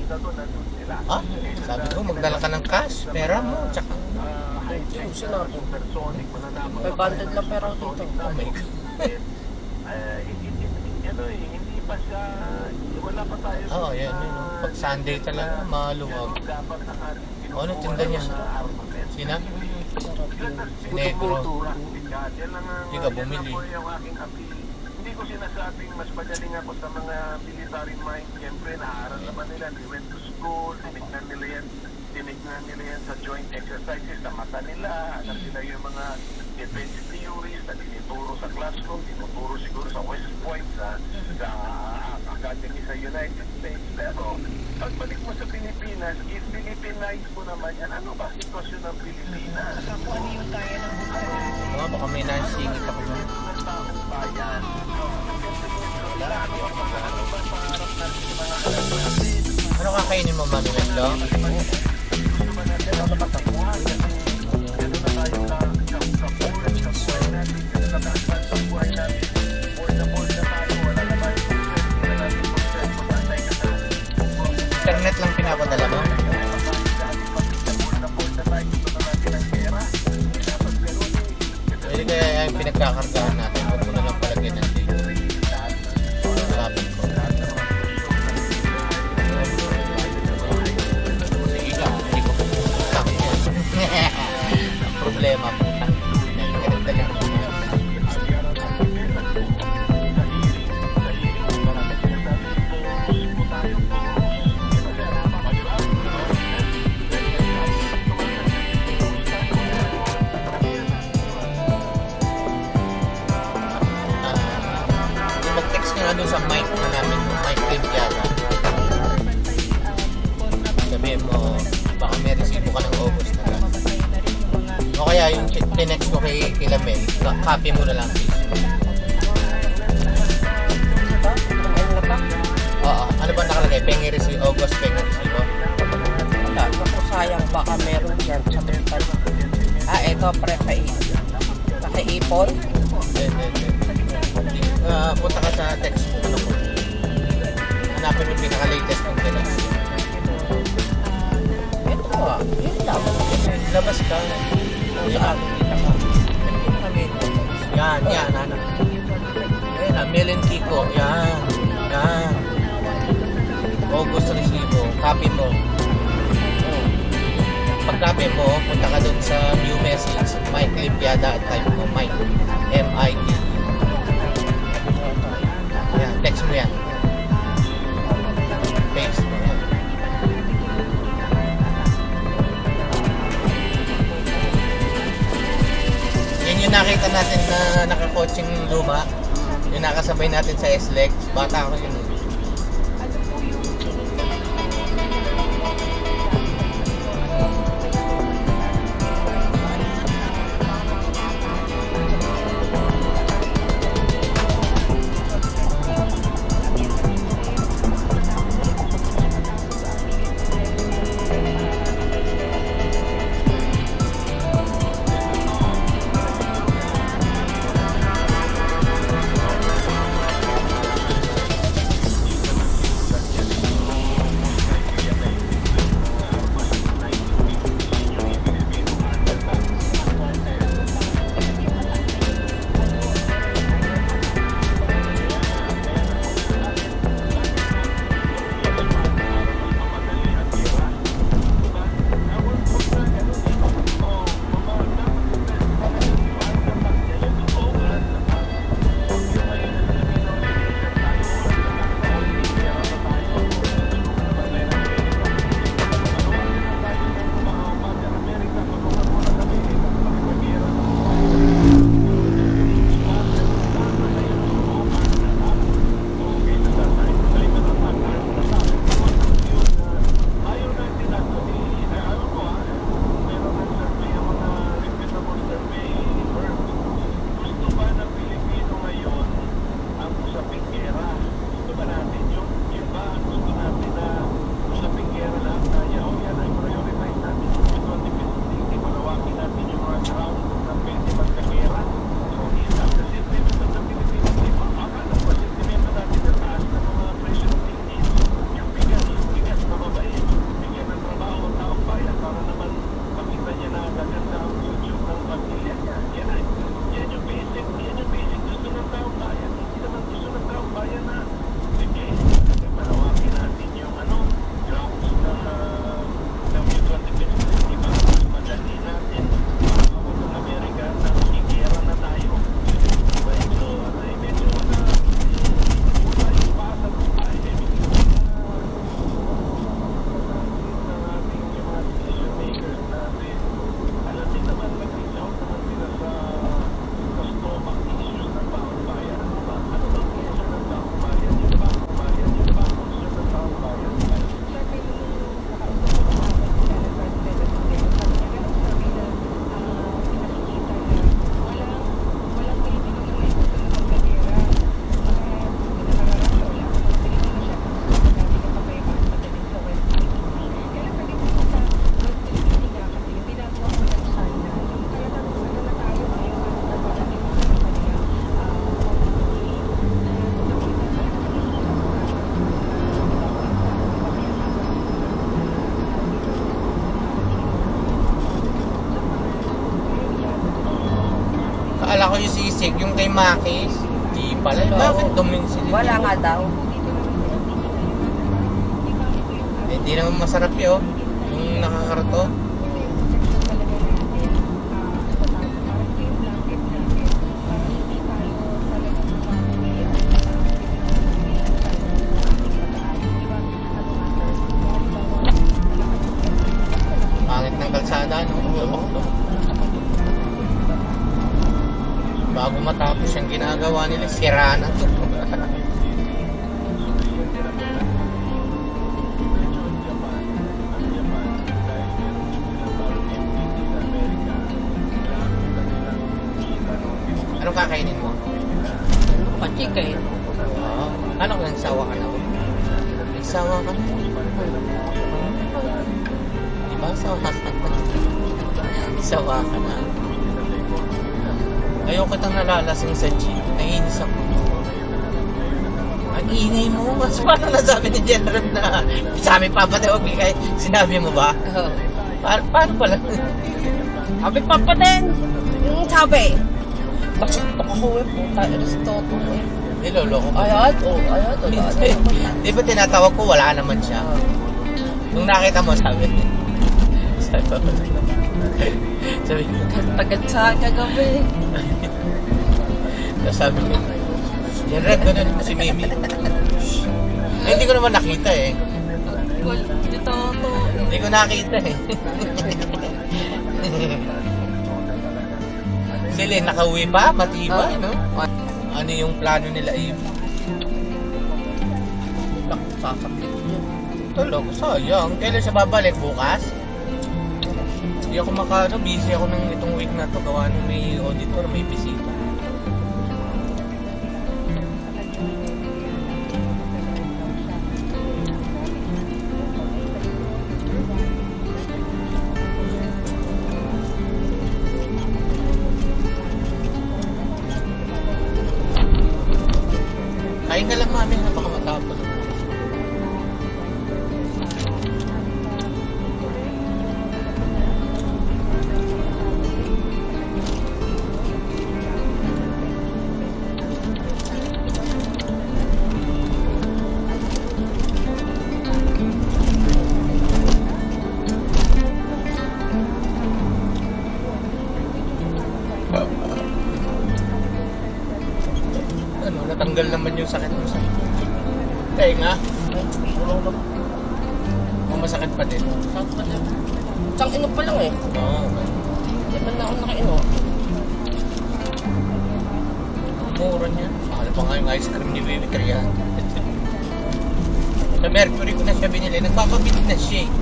Ah, sabi ko, magdala ka ng cash, pera mo, tsaka Yung sinabi. 500 lang pera ko dito. oh my God. Hindi pa siya, wala pa tayo. Oh, yan yun. Pag Sunday talaga, maluwag. Oh, ano tinda niya? Sina? Si Negro. Hindi ka bumili. Hindi ko sinasabing mas magaling ako sa mga military mind. Siyempre, naaral naman nila. They went to school, tinignan nila yan sa joint exercises sa mata nila. Alam nila yung mga defense theories na tinuturo sa classroom, tinuturo siguro sa West Point, sa Academy sa United States. Pero, pagbalik mo sa Pilipinas, if Philippinize mo naman yan, ano ba sitwasyon ng Pilipinas? Mga baka may nasingit ako dyan. Ano kakainin mo, Mami Mendo? Internet lang pinapadala mo? Pwede kaya yung pinagkakargahan natin, huwag mo na lang palagyan ng date. Sabi ko. Sige ka, hindi ko putang yan. Ang problema, putang. Ganito lang. Mag-text nyo na doon sa mic na namin, mic clip yata. Sabihin mo, baka may resibo ka ng August na lang. O kaya yung tinext ko kay Lamel, copy mo na lang please. Oo, ano ba nakalagay? Pengi resibo, August pengi resibo. Wala, ako sayang baka meron dyan sa mental. Eto, naka-ipon. Punta ka sa text mo, ano ko. Hanapin mo yung pinaka-latest kong text. Ito yun lang. Labas ka. Saan? Yan, hanap. Ayan na, Mel and Kiko. Yan. August resibo. Copy mo. Pag copy mo, punta ka dun sa new message. Mike Limpiada at type mo. Mike. M-I-T. Yan, text mo yan. Paste mo yan. Yan yung nakita natin na naka-coaching luma. Yung nakasabay natin sa SLEX. Bata ako yun. Kaala ko yung sisig, yung kay Makis. Di pala. Oo. Bakit dumin sila? Wala nga daw. Hindi naman masarap yun. Yung nakakarto. Pangit ng kalsada, no? Lubak to. Bago matapos yung ginagawa nila, sira na to. Anong kakainin mo? Pachikin. Ano kung nagsawa ka na? Nagsawa ka na? Diba? Sawa ka na. Sawa ka na. Ayoko kitang nalalasing sa jeep. Naiinis ako. Ang ingay mo. Mas paano nasabi ni General na sa amin papatawag kay sinabi mo ba? Paano pala? Sabi papa din. Yung sabi. Nagsuntok ako eh. Puta, Aristotle eh. Niloloko ko. Ayat, oh, ayat, oh. Di ba tinatawag ko, wala naman siya. Nung nakita mo, sabi Tagal sa kagabi. sabi ko, yan red, ganun mo si Mimi. Eh, hindi ko naman nakita eh. Cool, dito to. Hindi ko nakita eh. Sila, nakauwi pa, matibay, no? Ano yung plano nila eh? Sasakit yun. Tulog, sayang. Kailan siya babalik? Bukas? Hindi ako busy ako ng itong week na to. Gawa nung may auditor, may bisita. Kain ka lang mami, napaka matapos. Ano, natanggal naman yung sakit mo sa tenga. O masakit pa din. Tsang ino pa lang eh. Oo. Di ba na ako nakaino? Mura niya. Mahal pa nga yung ice cream ni Baby 300. Sa Mercury ko na siya binili. Nagpapabili na shake.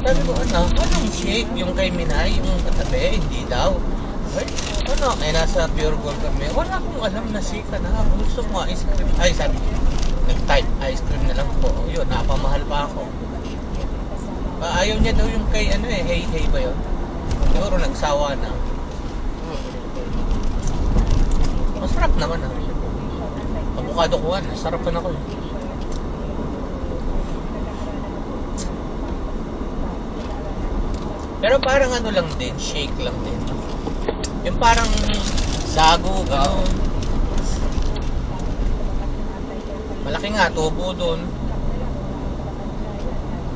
Sabi ko, anong shake? Yung kay Minay, yung katabi, hindi daw. Ay, nasa Pure Gold kami. Wala akong alam na sika na. Gusto mo ice cream. Ay, sabi ko, nag-type ice cream na lang po. Yun, napamahal pa ako. Ayaw niya daw yung kay hey ba yun? Siguro nagsawa na. Masarap naman avocado ko sarapan ako eh. Pero parang lang din, shake lang din. Yung parang sago, gano'n. Malaki nga, tubo doon.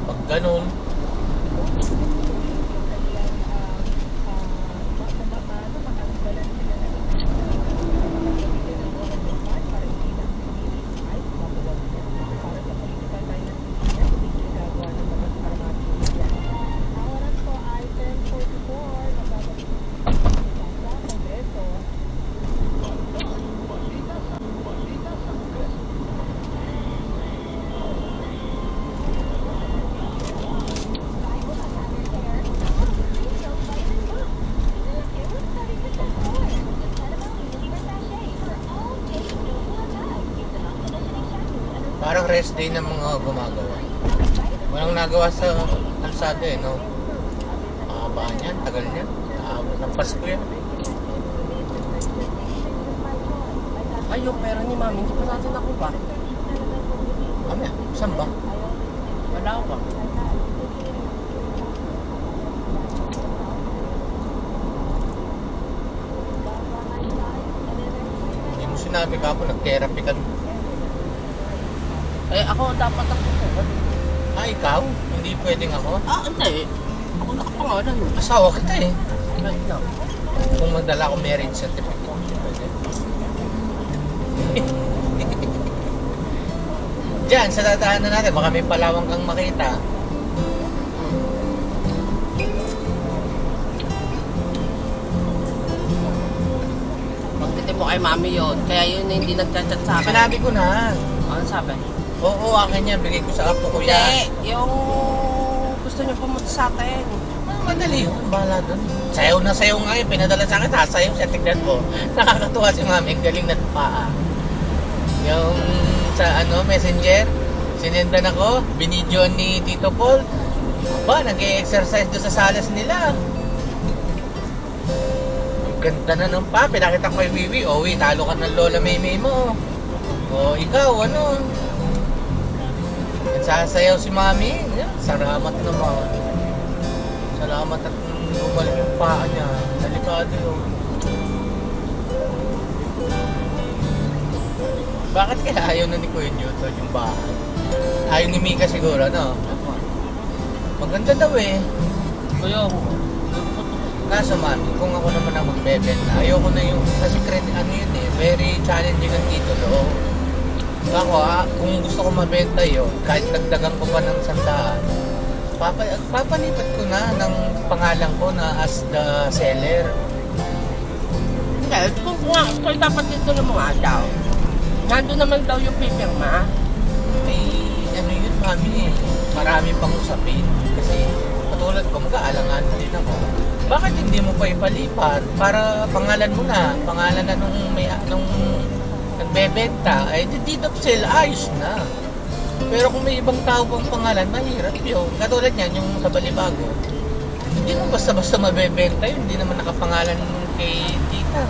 Pag gano'n. Parang rest day ng mga gumagawa. Walang nagawa sa kalsada eh, no? Mahaba niyan, tagal niyan. Ng Pasko yan. Ay, yung pera ni Mami, hindi pa natin nakuha. Mamaya, saan ba? Wala pa. sinabi ka po, nag-therapy kami. Eh, ako dapat ako. Ah, ikaw? Hindi pwedeng ako? Ah, hindi. Ako nakapangalan. Asawa kita eh. Right now. Kung magdala ko marriage certificate, pwede. Diyan, sa tataanan natin, baka may palawang kang makita. Magtitin mo kay mami yun. Kaya yun na hindi nagchat-chat sa akin. Sinabi ko na. Ano sabi? Oo, akin yan. Bigay ko sa apo ko Hindi. yan. Yung gusto niyo pumunta sa atin. Madali yun. Bahala dun. Sayaw na sayaw nga yun. Pinadala sa akin. Sasayaw siya. Tignan ko. Nakakatuwa si mami. Ang galing na paa. Yung sa messenger. Sinendan ako. Binidyo ni Tito Paul. Ba, nag-exercise doon sa salas nila. Ang ganda na ng pa. Pinakita ko kay Wiwi. Oh, talo ka ng Lola Maymay mo. O, ikaw, ano? Nagsasayaw si mami. Yan, salamat naman. Salamat at bumalik yung paa niya. Delikado yun. Bakit kaya ayaw na ni Kuya Newton yung bahay? Ayaw ni Mika siguro, no? Maganda daw eh. Kuya, Kaso mami, kung ako naman ang magbebenta, ayoko na yung, kasi credit, ano yun eh, very challenging ang titulo. Ako kung gusto ko mabenta yun, kahit dagdagan ko pa ng 100, papalipat ko na ng pangalan ko na as the seller. hindi. Kung dapat dito na mga daw. Nandun naman daw yung pipirma. May ano yun mami eh, marami pang usapin. Kasi katulad ko, mag-aalangan din ako. Bakit hindi mo pa ipalipat? Para pangalan mo na, pangalan na nung nagbebenta, ay dito sila, ayos na. Pero kung may ibang tao pang pangalan, mahirap yun. Katulad yan, yung sa Balibago. Hindi mo basta-basta mabebenta yun, hindi naman nakapangalan kay tita.